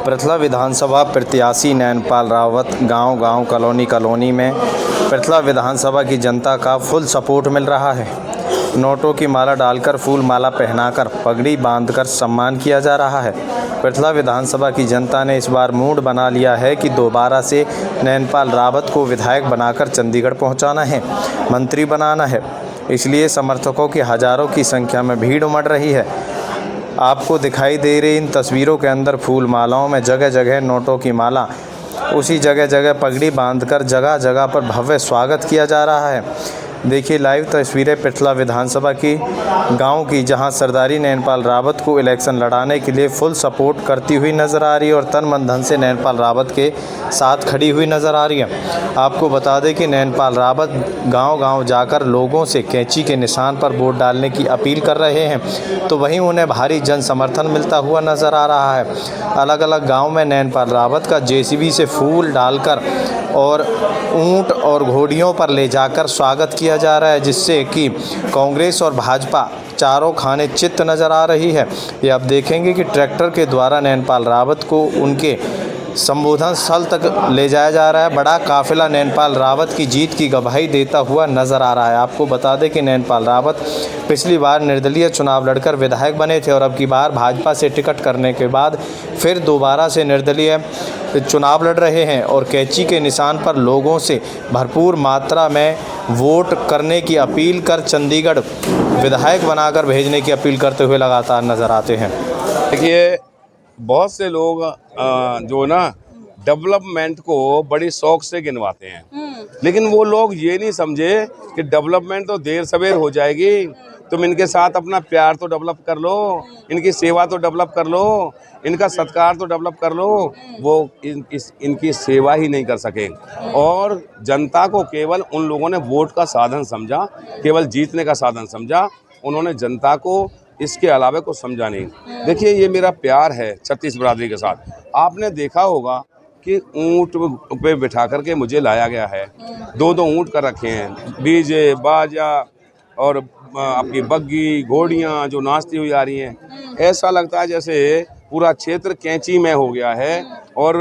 पृथला विधानसभा प्रत्याशी नैनपाल रावत गांव-गांव, कॉलोनी-कॉलोनी में पृथला विधानसभा की जनता का फुल सपोर्ट मिल रहा है। नोटों की माला डालकर, फूल माला पहनाकर, पगड़ी बांधकर सम्मान किया जा रहा है। पृथला विधानसभा की जनता ने इस बार मूड बना लिया है कि दोबारा से नैनपाल रावत को विधायक बनाकर चंडीगढ़ पहुंचाना है, मंत्री बनाना है। इसलिए समर्थकों की हज़ारों की संख्या में भीड़ उमड़ रही है। आपको दिखाई दे रही इन तस्वीरों के अंदर फूल मालाओं में जगह जगह नोटों की माला, उसी जगह जगह पगड़ी बांधकर जगह जगह पर भव्य स्वागत किया जा रहा है। देखिए लाइव तस्वीरें पृथला विधानसभा की गांव की, जहां सरदारी नैनपाल रावत को इलेक्शन लड़ाने के लिए फुल सपोर्ट करती हुई नज़र आ रही है और तन मन धन से नैनपाल रावत के साथ खड़ी हुई नज़र आ रही है। आपको बता दें कि नैनपाल रावत गांव-गांव जाकर लोगों से कैंची के निशान पर वोट डालने की अपील कर रहे हैं, तो वहीं उन्हें भारी जन समर्थन मिलता हुआ नज़र आ रहा है। अलग अलग गाँव में नैनपाल रावत का जेसीबी से फूल डालकर और ऊंट और घोड़ियों पर ले जाकर स्वागत किया जा रहा है, जिससे कि कांग्रेस और भाजपा चारों खाने चित्त नज़र आ रही है। ये आप देखेंगे कि ट्रैक्टर के द्वारा नैनपाल रावत को उनके संबोधन स्थल तक ले जाया जा रहा है। बड़ा काफिला नैनपाल रावत की जीत की गवाही देता हुआ नज़र आ रहा है। आपको बता दें कि नैनपाल रावत पिछली बार निर्दलीय चुनाव लड़कर विधायक बने थे और अब की बार भाजपा से टिकट करने के बाद फिर दोबारा से निर्दलीय चुनाव लड़ रहे हैं और कैंची के निशान पर लोगों से भरपूर मात्रा में वोट करने की अपील कर चंडीगढ़ विधायक बनाकर भेजने की अपील करते हुए लगातार नज़र आते हैं। देखिए, बहुत से लोग जो ना डेवलपमेंट को बड़ी शौक से गिनवाते हैं, लेकिन वो लोग ये नहीं समझे कि डेवलपमेंट तो देर सवेर हो जाएगी। तुम इनके साथ अपना प्यार तो डेवलप कर लो, इनकी सेवा तो डेवलप कर लो, इनका सत्कार तो डेवलप कर लो। वो इनकी सेवा ही नहीं कर सके और जनता को केवल उन लोगों ने वोट का साधन समझा, केवल जीतने का साधन समझा। उन्होंने जनता को इसके अलावा कुछ समझा नहीं। देखिए, ये मेरा प्यार है छत्तीस बरादरी के साथ। आपने देखा होगा कि ऊँट पे बिठा करके मुझे लाया गया है, दो ऊँट कर रखे हैं, डीजे बाजा और आपकी बग्गी घोड़ियाँ जो नाचती हुई आ रही हैं। ऐसा लगता है जैसे पूरा क्षेत्र कैंची में हो गया है। और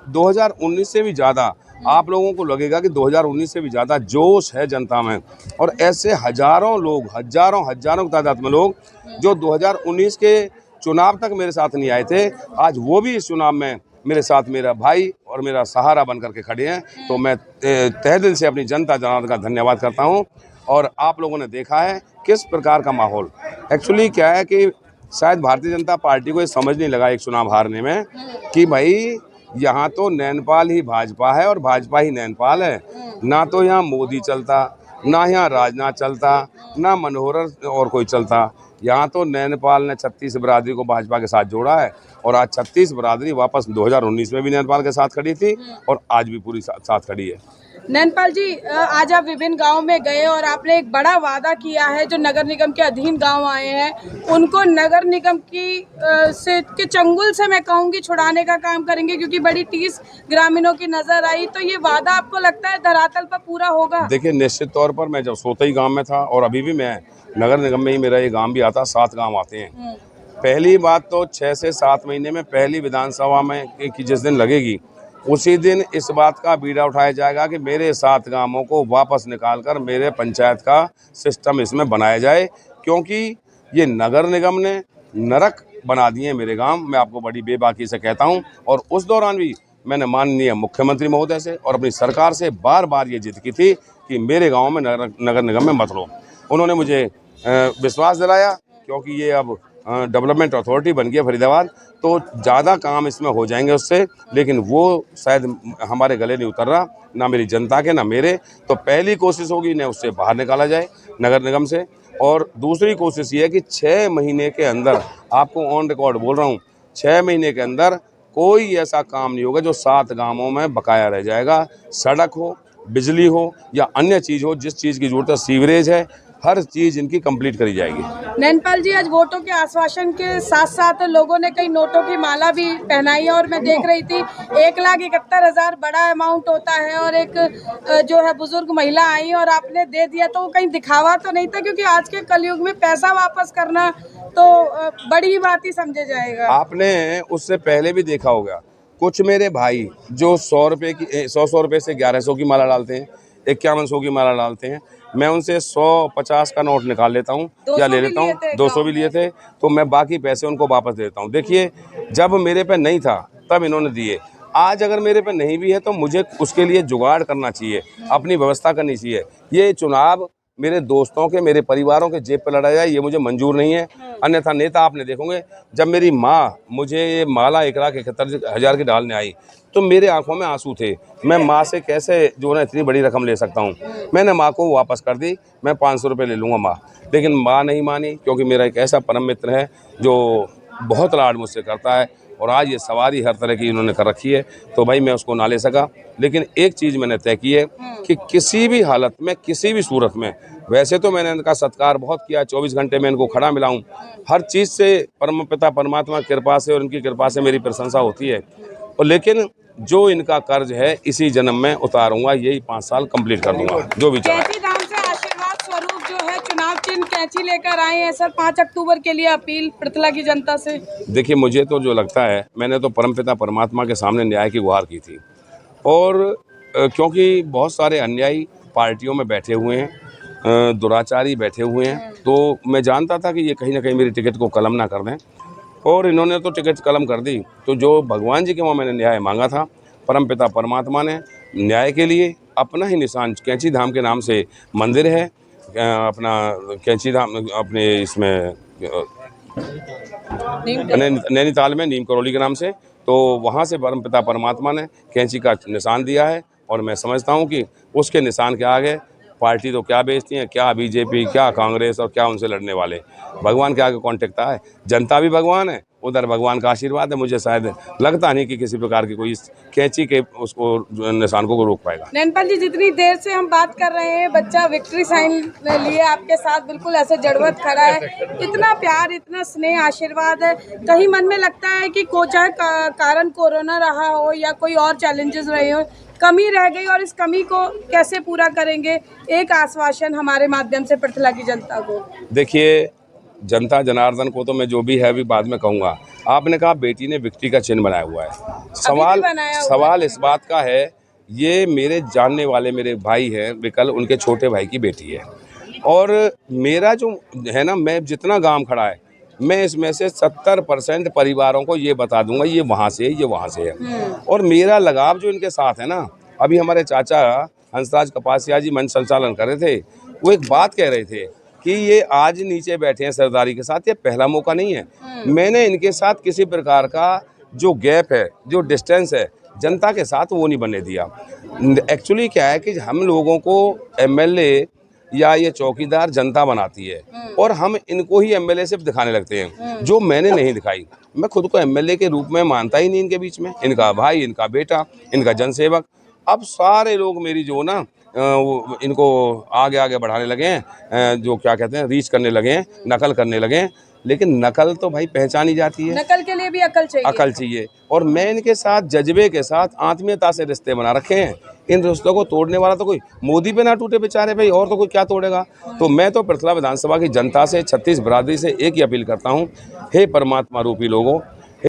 2019 से भी ज़्यादा आप लोगों को लगेगा कि 2019 से भी ज़्यादा जोश है जनता में। और ऐसे हज़ारों लोग, हज़ारों की तादाद में लोग जो 2019 के चुनाव तक मेरे साथ नहीं आए थे, आज वो भी इस चुनाव में मेरे साथ मेरा भाई और मेरा सहारा बन करके खड़े हैं। तो मैं तहे दिल से अपनी जनता जनार्दन का धन्यवाद करता हूं। और आप लोगों ने देखा है किस प्रकार का माहौल। एक्चुअली क्या है कि शायद भारतीय जनता पार्टी को ये समझ नहीं लगा एक चुनाव हारने में कि भाई यहाँ तो नैनपाल ही भाजपा है और भाजपा ही नैनपाल है। ना तो यहाँ मोदी चलता, ना यहाँ राजनाथ चलता, ना मनोहर और कोई चलता। यहाँ तो नैनपाल ने छत्तीस बरादरी को भाजपा के साथ जोड़ा है और आज छत्तीस बरादरी वापस 2019 में भी नैनपाल के साथ खड़ी थी और आज भी पूरी साथ खड़ी है। नैनपाल जी, आज आप विभिन्न गांव में गए और आपने एक बड़ा वादा किया है। जो नगर निगम के अधीन गांव आए हैं उनको नगर निगम के चंगुल से मैं कहूँगी छुड़ाने का काम करेंगे, क्योंकि बड़ी टीस ग्रामीणों की नजर आई। तो ये वादा आपको लगता है धरातल पर पूरा होगा? देखिए, निश्चित तौर पर मैं जब सोते ही गाँव में था और अभी भी मैं नगर निगम में ही, मेरा ये गाँव भी आता, 7 गाँव आते हैं। पहली बात तो 6 से 7 महीने में पहली विधानसभा में की जिस दिन लगेगी उसी दिन इस बात का बीड़ा उठाया जाएगा कि मेरे 7 गांवों को वापस निकालकर मेरे पंचायत का सिस्टम इसमें बनाया जाए, क्योंकि ये नगर निगम ने नरक बना दिए मेरे गांव। मैं आपको बड़ी बेबाकी से कहता हूं। और उस दौरान भी मैंने माननीय मुख्यमंत्री महोदय से और अपनी सरकार से बार बार ये जिद की थी कि मेरे गाँव में नगर निगम में मत लो। उन्होंने मुझे विश्वास दिलाया, क्योंकि ये अब डेवलपमेंट अथॉरिटी बन गई है फरीदाबाद, तो ज़्यादा काम इसमें हो जाएंगे उससे। लेकिन वो शायद हमारे गले नहीं उतर रहा, ना मेरी जनता के ना मेरे। तो पहली कोशिश होगी इन्हें उससे बाहर निकाला जाए नगर निगम से। और दूसरी कोशिश ये है कि 6 महीने के अंदर, आपको ऑन रिकॉर्ड बोल रहा हूँ, 6 महीने के अंदर कोई ऐसा काम नहीं होगा जो 7 गाँवों में बकाया रह जाएगा। सड़क हो, बिजली हो या अन्य चीज़ हो, जिस चीज़ की ज़रूरत है, सीवरेज है, हर चीज़ इनकी कंप्लीट करी जाएगी। नैनपाल जी, आज वोटों के आश्वासन के साथ साथ लोगों ने कई नोटों की माला भी पहनाई है और मैं देख रही थी 1,71,000 बड़ा अमाउंट होता है और एक जो है बुजुर्ग महिला आई और आपने दे दिया, तो कहीं दिखावा तो नहीं था? क्योंकि आज के कलयुग में पैसा वापस करना तो बड़ी बात ही समझे जाएगा। आपने उससे पहले भी देखा होगा, कुछ मेरे भाई जो 100 रुपये की 100 रुपये से 1100 की माला डालते हैं, 5100 की माला डालते हैं, मैं उनसे 150 का नोट निकाल लेता हूँ या ले लेता हूँ, 200 भी लिए थे, तो मैं बाकी पैसे उनको वापस देता हूँ। देखिए, जब मेरे पे नहीं था तब इन्होंने दिए, आज अगर मेरे पे नहीं भी है तो मुझे उसके लिए जुगाड़ करना चाहिए, अपनी व्यवस्था करनी चाहिए। ये चुनाव मेरे दोस्तों के, मेरे परिवारों के जेब पे लड़ा जाए, ये मुझे मंजूर नहीं है। अन्यथा नेता आपने देखोगे, जब मेरी माँ मुझे ये माला 1,71,000 की डालने आई तो मेरे आंखों में आंसू थे। मैं माँ से कैसे जो है इतनी बड़ी रकम ले सकता हूँ। मैंने माँ को वापस कर दी, मैं 500 रुपये ले लूँगा माँ, लेकिन माँ नहीं मानी, क्योंकि मेरा एक ऐसा परम मित्र है जो बहुत लाड मुझसे करता है और आज ये सवारी हर तरह की इन्होंने कर रखी है, तो भाई मैं उसको ना ले सका। लेकिन एक चीज़ मैंने तय की है कि किसी भी हालत में, किसी भी सूरत में, वैसे तो मैंने इनका सत्कार बहुत किया, 24 घंटे में इनको खड़ा मिला हूँ, हर चीज़ से परम पिता परमात्मा की कृपा से और उनकी कृपा से मेरी प्रशंसा होती है। और लेकिन जो इनका कर्ज है इसी जन्म में उतारूंगा, यही 5 साल कंप्लीट कर दूंगा जो भी चला। कैंची धाम से आशीर्वाद स्वरूप जो है चुनाव चिन्ह कैंची लेकर आए हैं सर, 5 अक्टूबर के लिए अपील पृथला की जनता से। देखिए, मुझे तो जो लगता है, मैंने तो परमपिता परमात्मा के सामने न्याय की गुहार की थी, और क्योंकि बहुत सारे अन्यायी पार्टियों में बैठे हुए हैं, दुराचारी बैठे हुए हैं, तो मैं जानता था कि ये कहीं ना कहीं मेरी टिकट को कलम ना कर दें, और इन्होंने तो टिकट कलम कर दी। तो जो भगवान जी के वहाँ मैंने न्याय मांगा था, परमपिता परमात्मा ने न्याय के लिए अपना ही निशान, कैंची धाम के नाम से मंदिर है, अपना कैंची धाम अपने इसमें नैनीताल में नीम करौली के नाम से, तो वहाँ से परमपिता परमात्मा ने कैंची का निशान दिया है। और मैं समझता हूँ कि उसके निशान के आगे पार्टी तो क्या बेचती है, क्या बीजेपी, क्या कांग्रेस और क्या उनसे लड़ने वाले, भगवान के आगे कौन टिकता है। जनता भी भगवान है, उधर भगवान का आशीर्वाद है। मुझे शायद लगता नहीं कि किसी प्रकार की कोई इस कैंची के उसको निशान को रोक पाएगा। नैनपाल जी, जितनी देर से हम बात कर रहे हैं, बच्चा विक्ट्री साइन लिए आपके साथ बिल्कुल ऐसे जड़वत खड़ा है, इतना प्यार, इतना स्नेह, आशीर्वाद है। कहीं मन में लगता है कि चाहे कारण कोरोना रहा हो या कोई और चैलेंजेस रहे हो, कमी रह गई और इस कमी को कैसे पूरा करेंगे? एक आश्वासन हमारे माध्यम से पृथला की जनता को। देखिए, जनता जनार्दन को तो मैं जो भी है अभी बाद में कहूँगा। आपने कहा बेटी ने विक्ट्री का चिन्ह बनाया हुआ है, सवाल इस बात का है, ये मेरे जानने वाले मेरे भाई हैं विकल, उनके छोटे भाई की बेटी है, और मेरा जो है ना, मैं जितना गांव खड़ा है, मैं इसमें से 70% परिवारों को ये बता दूंगा ये वहाँ से है, ये वहाँ से है। और मेरा लगाव जो इनके साथ है ना, अभी हमारे चाचा हंसराज कपासिया जी मंच संचालन कर रहे थे, वो एक बात कह रहे थे कि ये आज नीचे बैठे हैं सरदारी के साथ, ये पहला मौका नहीं है। मैंने इनके साथ किसी प्रकार का जो गैप है, जो डिस्टेंस है जनता के साथ, वो नहीं बनने दिया। एक्चुअली क्या है कि हम लोगों को एमएलए या ये चौकीदार जनता बनाती है, और हम इनको ही एमएलए सिर्फ दिखाने लगते हैं, जो मैंने नहीं दिखाई। मैं खुद को एमएलए के रूप में मानता ही नहीं इनके बीच में, इनका भाई, इनका बेटा, इनका जनसेवक। अब सारे लोग मेरी जो ना इनको आगे आगे बढ़ाने लगे हैं, जो क्या कहते हैं, रीच करने लगे हैं, नकल करने लगे हैं। लेकिन नकल तो भाई पहचानी जाती है, नकल के लिए भी अकल चाहिए। अकल चाहिए। और मैं इनके साथ जज्बे के साथ आत्मीयता से रिश्ते बना रखे हैं। इन रिश्तों को तोड़ने वाला तो कोई मोदी पे ना टूटे बेचारे भाई, और तो कोई क्या तोड़ेगा। तो मैं तो पृथला विधानसभा की जनता से, 36 बिरादरी से एक ही अपील करता हूँ, हे परमात्मा रूपी लोगों,